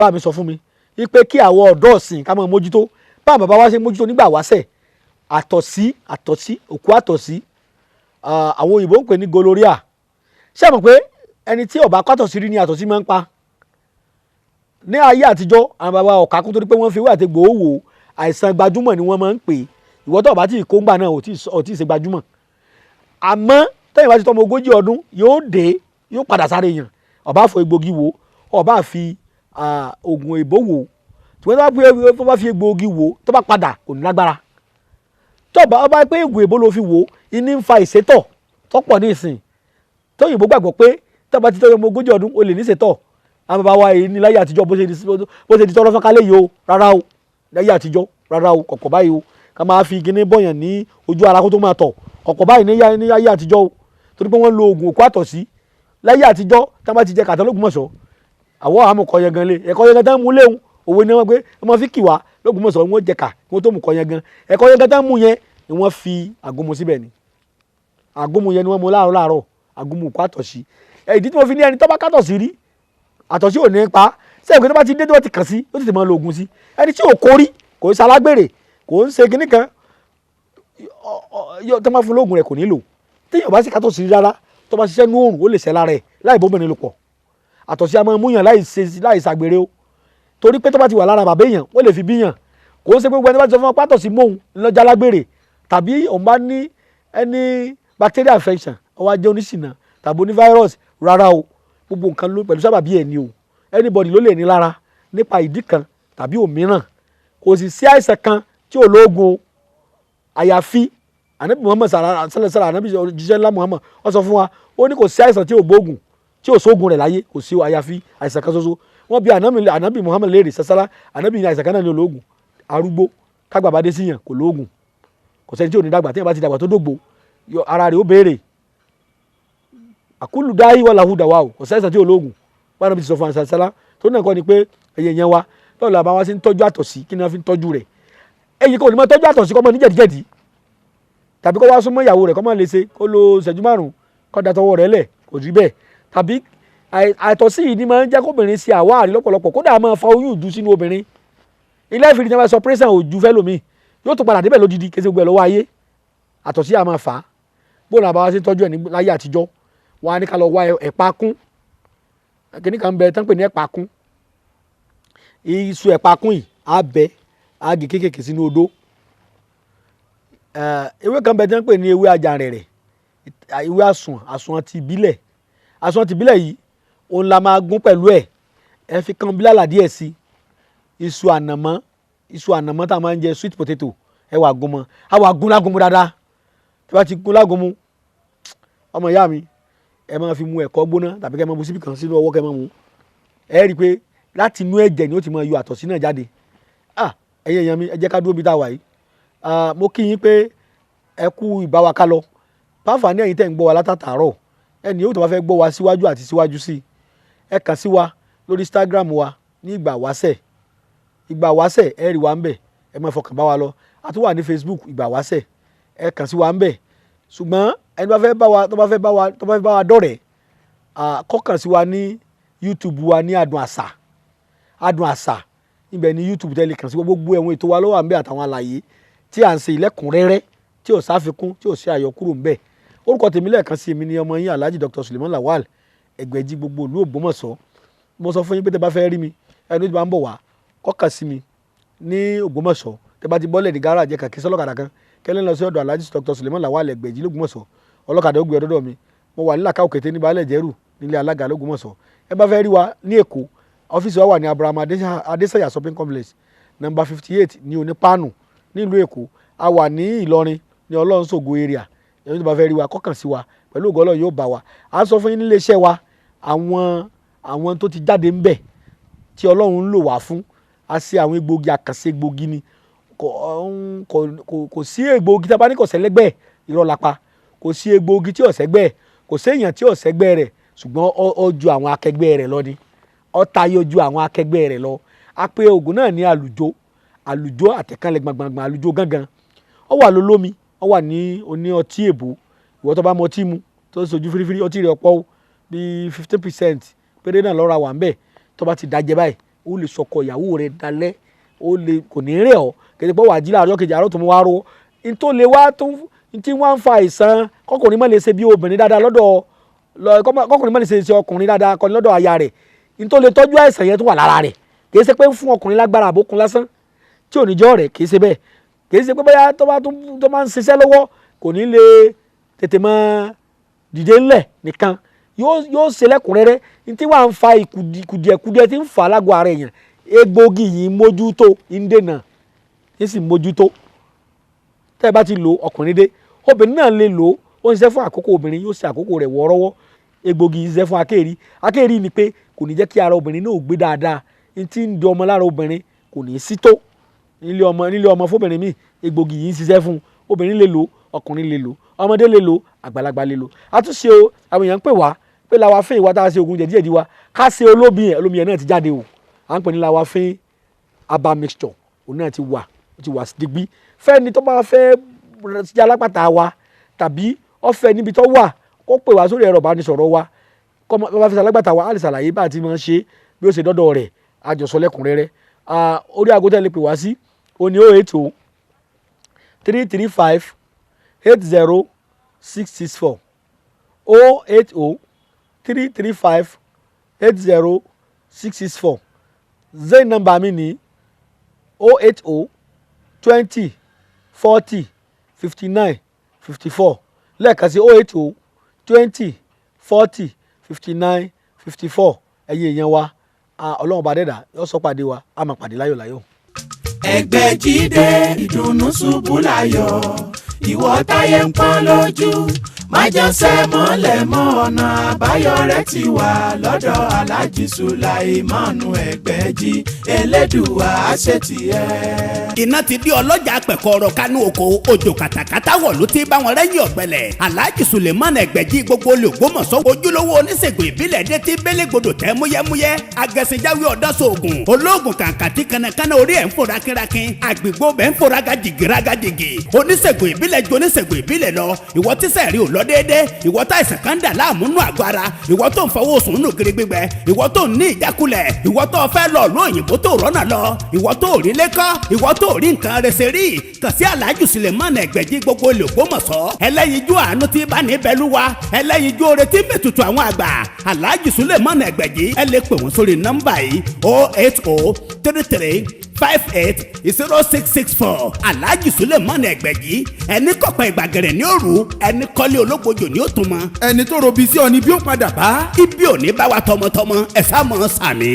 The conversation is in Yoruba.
bá mi sọ fún mi wípé kí àwọn ọ̀dọ́ ọ̀sìn ká máa mójútó bá bàbá wa ṣe mójútó nígbà wáṣẹ̀ àtọ̀sí òkú àtọ̀sí àwọn òyìnbó ń pè ní gonorrhea ṣé ẹ mọ̀ pé ẹni tí ó bá kọ́ àtọ̀sí rí ni àtọ̀sí máa ń pa ní ayé àtijọ́ àwọn bàbá ọ̀ka kún torí pé wọ́n fi ewé àti egbò wò àìsàn gbajúmọ̀ ni wọ́n máa ń pè ìwọ tó bá tí ì kó ń gbà náà ò tí ì ṣe gbajúmọ̀ àmọ́ tẹ́yìn bá ti tọ́mọ 40 ọdún yóò padà sáré yàn ọba fọ egbògi wò ọba fi oògùn èbó wò tó bá fi egbògi wò tó bá padà kò ní lágbára tó bá pé egbò èbó ló fi wò iní ń fa ìsétọ̀ tọ́pọ̀ ní ìsìn tóyìnbó gbàgbọ́ pé tó bá ti tọ́ ọmọ 40 ọdún o lè ní ìsétọ̀ àwọn bàbá wa yìí ní láyé àtijọ́ bó ṣe di tọ́rọ́ fọ́nkálẹ̀ yìí o rárá o láyé àtijọ́ rárá o kọ̀kọ̀ báyìí o ká máa fi kíní bọ̀yàn ní ojú ara kó tó máa tọ̀ kọ̀kọ̀ báyìí ní láyé àtijọ́ o torí pé wọ́n lo oògùn òkú àtọ̀sí láyé àtijọ́ tá bá ti jẹ kàtà l'Ógbómọ̀ṣọ́ àwọ̀ àmọ̀ kọ́ yẹn gan lé ẹ̀kọ́ yẹn gan tán mú léwu òwe ni wọ́n gbé wọ́n fi kì wá l'Ógbómọ̀ṣọ́ wọ́n jẹ kà wọ́n tó mú kọ́ yẹn gan ẹ̀kọ́ yẹn gan tán mú yẹn ni wọ́n fi àgúnmu síbẹ̀ ni àgúnmu yẹn ni wọ́n mú láàárọ̀ àgúnmu òkú àtọ̀sí ìdí tí mo fi ní ẹni tó bá kàtọ̀sí rí àtọ̀sí ò ní pa sẹ́yìn pé tó bá ti dé tó bá ti kàn sí ó ti máa lo oògùn sí ẹni tí ò kórí kò ń ṣalágbèrè kò ń ṣe kinní kan tó máa fún lóògùn rẹ̀ kò nílò téèyàn bá sì kàtọ̀sí rárá tó bá ṣiṣẹ́ ní oòrùn ó lè ṣẹ́ lára ẹ̀ láì bóbìnrin lò pọ̀ àtọ̀sí a máa múyàn láì ṣàgbèrè o torí pé tó bá ti wà lára bàbá èèyàn ó lè fi bíyàn kò ń ṣe gbogbo ẹni bá ti sọ fún ọ pátọ̀sí mọ́hun lọ́jà lágbèrè tàbí òun bá ní ẹni bacterial infection ó wá jẹ́ oníṣìnà tàbí oní virus rárá o gbogbo nǹkan ló pẹ̀lú sábàbí ẹ̀ ni o anybody ló lè ní lára nípa ìdí kan tàbí òmíràn kò sì sí àìsàn kan tí ò lóògùn o àyàfi anabi muhammad sallallahu anabi jíṣẹ́ ńlá muhammad ó sọ fún wa ó ní kò sí àìsàn tí ò gbóògùn tí ò sóògùn rẹ̀ láyé kò sí àyàfi àìsàn kan ṣoṣo wọ́n bi anabi muhammad léèrè sasala anabi ní àìsàn kan náà ní olóògùn arúgbó kágbà bá dé síyàn kò lóògùn kò sẹ́ni tí ò ní dàgbà téèyàn bá ti dàgbà tó dògbò ara rẹ̀ ó béèrè àkúlù dáhì wà láhùdà wà o kò sí àìsàn tí ò lóògùn wọn anabi ti sọ fún wa sasala tó náà kọ́ ni pé ẹ̀yẹ̀ yẹn wa lọ́ọ̀lù àbá wa sí ń tọ́jú àtọ̀sí kí ni wọ́n fi ń tọ́jú rẹ̀ ẹ̀yìn kò ní mọ́ tọ́jú àtọ̀sí kọ́ mọ́ ní jẹ̀díjẹ̀dí tàbí kó wá súnmọ́ ìyàwó rẹ̀ kó máa lè ṣe kó lo ìṣẹ́jú 5 kó da tọwọ́ rẹ̀ lẹ̀ kò rí bẹ́ẹ̀ tàbí àìtọ́sí yìí ni máa ń jẹ́ kóbìnrin ṣe àwárí lọ́pọ̀lọpọ̀ kódà máa fa oyún ìjú sínú obìnrin ilé ìfìdí tí wọ́n sọ pírẹ́sàn òjú fẹ́ lómi yóò tó padà débẹ̀ lódìdí kése gbẹ lọ́wọ́ ayé àtọ̀sí àmà fà á bóun àbá wa ṣe tọ́jú ẹ̀ ní láyé àtijọ́ wọn á ní ká lọ wá ẹ̀pà kún kíní kan bẹ tán pè ní ẹ̀pà kún iṣu ẹ̀pà kún yìí á bẹ á gé kéékèèké sínú odó ewé kan bẹ tí wọ́n pè ní ewé àjàrẹ̀rẹ̀ ewé àsùn ti ìbílẹ̀ yìí òun la máa gún pẹ̀lú ẹ fi kan bílàlà díẹ̀ sí iṣu ànàmọ́ tá a máa ń jẹ sweet potato ẹ wà gún mọ́ a wà gún lágún mu dáadáa tí wọ́n ti gún lágún mu ọmọ ìyá mi ẹ máa fi mu ẹ̀kọ́ gbóná tàbí kẹ́ ẹ máa bu síbì kan sínú ọwọ́ kẹ́ ẹ máa mu ẹ rí i pé láti inú ẹ̀jẹ̀ ni ó ti máa yọ àtọ̀sí náà jáde ẹ̀yin èèyàn mi ẹ jẹ́ ká dúró bí tá a wà yìí mo kí yín pé ẹ kú ìbáwa ká lọ pàǹfààní ẹ̀yin tẹ́ ń gbọ́ wa látàtàárọ̀ ẹni yóò tó bá fẹ́ gbọ́ wa síwájú àti síwájú sí ẹ kàn sí wa lórí Instagram wa ní ìgbà wáṣẹ̀ ẹ rí wa ń bẹ̀ ẹ máa fọkàn bá wa lọ a tún wà ní Facebook ìgbà wáṣẹ̀ ẹ kàn sí wa ń bẹ̀ ṣùgbọ́n ẹni tó bá fẹ́ bá wa dọ̀rẹ́ kọ́kàn sí wa ní YouTube wa ní Adùn Àṣà ibẹ̀ ní YouTube tẹ́lẹ̀ kàn sí gbogbo ẹ̀wọ̀n ètò wa ló wà ń bẹ̀ àtàwọn àlàyé tí à ń ṣe ìlẹ́kùnrẹ́rẹ́ tí ò sáfikún tí ò sí àyọkúrò ń bẹ̀ orúkọ tèmi lẹ́ẹ̀kan sí mi ni ọmọ yín Alhaji Dr. Suleiman Lawal Ẹgbẹ̀jì gbogbo ìlú Ògbómọ̀ṣọ́ mo sọ fún yín pé tẹ́ bá fẹ́ rí mi ẹni tó bá ń bọ̀ wá kọ́kàn sí mi ní Ògbómọ̀ṣọ́ tẹ́ bá ti bọ́lẹ̀ ní gáràjì kàkí sọ́lọ́kadà kan kẹ́lẹ́ lọ sí ọ̀dọ̀ Alhaji Dr. Suleiman Lawal Ẹgbẹ̀jì l'Ògbómọ̀ṣọ́ ọlọ́kadà ó gbé ọdọ́dọ̀ mi mo wà nílàkà òkété ní Baálẹ̀ Jẹ́rù nílé alága l'Ògbómọ̀ṣọ́ ẹ bá fẹ́ rí wa ní Èkó ọ́fíìsì wa wà ní Abraham Adesanya Shopping Complex number 58 ní Onípáànù nílùú Èkó a wà ní Ìlọrin ní Ọlọ́runṣògo area ẹni tó bá fẹ́ rí wa kọ́kàn sí wa pẹ̀lú ògo Ọlọ́run yóò bá wa à ń sọ fún yín nílé iṣẹ́ wa àwọn tó ti jáde ń bẹ̀ tí Ọlọ́run ń lò wá fún a ṣe àwọn egbògi àkànṣe egbògi ni kò sí egbògi tí a bá ní kò sẹ́lẹ́gbẹ́ irọ́ lápá kò sí egbògi tí ò sẹ́gbẹ́ kò séèyàn tí ò sẹ́gbẹ́ rẹ̀ ṣùgbọ́n ó ju àwọn akẹgbẹ́ rẹ̀ lọ ni ó tayọ ju àwọn akẹgbẹ́ rẹ̀ lọ a pè oògùn náà ní àlùjó àtẹ̀kánlẹ̀ gbàngbàngbà àlùjó gángan ó wà lólómi ó wà ní oní ọtí èbó ìwọ tó bá mọ ọtí mu tó sojú firifiri ọtí rẹ̀ ọ̀pọ̀ bíi 15% péré náà lọ́ra wà ń bẹ̀ tó bá ti dájẹ́ báyìí ó lè sọkọ ìyàwó rẹ̀ dalẹ̀ ó lè kò ní rẹ̀ ọ́ kẹsì pé wà á jí láàárọ̀ kejì àárọ̀ tó mú wá ro n tó lè wá tó tí wọ́n ń fa àìsàn kọkùnrin má lè ṣe bí obìnrin dáadáa lọ́dọ̀ kọkùnrin má lè ṣe ọkùnrin dáadáa kọ́ni lọ́dọ̀ aya rẹ̀ n tó lè tọ́jú àìsàn yẹn tó wà lára rẹ̀ kìí ṣe pé fún ọkùnrin lágbára àbókun lásán tí ò ní jọ́ rẹ̀ kìí ṣe bẹ́ẹ̀ kìí ṣe pé bóyá tó máa ń ṣiṣẹ́ lọ́wọ́ kò ní lè tètè máa dìde ńlẹ̀ nìkan yóò ṣe lẹ́kùnrẹ́rẹ́ ní tí wàá ń fa kùdìẹ̀kùdìẹ̀ tí ń fà lágọ̀ọ́ ara èèyàn egbògi yìí mójútó ń dènà ń sì mójútó tẹ́ ẹ bá ti lò ọkùnrin dé obìnrin náà lè lò ó ń ṣiṣẹ́ fún àkókò obìnrin yóò ṣe àkókò rẹ̀ wọ́ọ́rọ́wọ́ egbògi yìí ń ṣiṣẹ́ fún akéèrí ni pé kò ní jẹ́ kí ara obìnrin náà gbé dáadáa ní tí ń di ọmọ lára obìnrin kò ní sí tó nílé ọmọ fóbìnrin míì egbògi yìí ń ṣiṣẹ́ fún obìnrin lè lò ọkùnrin lè lò ọmọdé lè lò àgbàlagbà lè lò àtúnṣe o àwọn èèyàn ń pè wá pé lawafin ìwà tá a ṣe oògùn jẹ̀díjẹ̀dí wa ká ṣe olómi yẹn náà ti jáde o à ń pè ní lawafin herbal mixture òun náà ti wà digbí fẹ́ni tó bá fẹ́ jẹ́ alápàtà wa tàbí ọ̀fẹ́ níbi tó wà kó pè wá sórí ẹ̀rọ ìbánisọ̀rọ̀ wa kó bá fẹ́ alágbàtà wa á lè ṣàlàyé bá a ti máa ṣe bí ó ṣe dọ́dọ̀ rẹ̀ àjọsọ lẹ́kùnrẹ́rẹ́ orí aago tẹ́ lè pè wá sí òní 080 335 80664 080 335 80664 zain nọ́mbà mi ní 080 20 40 59 54 lẹ́ẹ̀kan sí 080 20 40 59 54 ẹ̀yin èèyàn wa ọlọ́run bá dẹ́dà yóò sọ pàdé wa a máa pàdé láyọ̀ láyọ̀. ẹgbẹ́ jíde ìdùnnú ṣubú láyọ̀ ìwọ táyé ń pọ́n lójú májànsẹ́ mọ́lẹ̀ mọ́ ọ̀nà àbáyọ rẹ̀ ti wà lọ́dọ̀ Alhaji Sulaimanu Ẹgbẹ́jí Elédùà àṣetì ẹ̀. iná ti di ọlọ́jà pẹ̀kọ́rọ̀ kánú oko òjò kàtàkàtà wọ̀ ló ti bá wọn rẹ́yìn ọ̀gbẹ́lẹ̀ Alhaji Sulaimanu Ẹgbẹ́jí gbogbo olùgbòmọ̀sọ́ ojúlówó oníṣègùn ìbílẹ̀ dé ti bélégbodò tẹ́ múyẹ́múyẹ́ agẹ̀sìnjáwé ọ̀dọ́sọ̀ọ̀gùn olóògùn kàǹkàtì kanakana orí ẹ̀ ń fò rákínrákín àgbègbè bẹ̀ ń fò rágàjìgì oníṣègùn ìbílẹ̀ ju oníṣègùn ìbílẹ̀ lọ ìwọ tíṣẹ̀ rí ò lọ déédé ìwọ tá ìsàn kan dà láàmú nù àgọ́ ara ìwọ tó ń fọwọ́ sùn nù gírí gbígbẹ ìwọ tó ń ní ìjákulẹ̀ ìwọ tó fẹ́ lọ lóyìnbó tó rọ́nà lọ ìwọ tó rí lẹ́kọ́ ìwọ tó rí nǹkan rẹ̀ ṣe rí kàn sí Alhaji Sulaimanu Ẹgbẹ́jí gbogbo Ògbómọ̀ṣọ́ ẹlẹ́yinjú àánú tí bá ní bẹ́lúwa ẹlẹ́yinjú oore tí mẹ́tutù àwọn àgbà Alhaji Sulaimanu Ẹgbẹ́jí ẹ lè pè wọ́n sórí nọ́mbà yìí 08033 580664 Alhaji Sulaimanu Ẹgbẹ́jí ẹni kọ̀pẹ́ ìgbàgẹ̀rẹ̀ ní òru ẹni kọ́lé ológbojò ní òtún mọ́. ẹni tó robi sí ọ ni bí ó padà bá. ibi ò ní bá wa tọmọtọmọ ẹ sá mọ sàmì.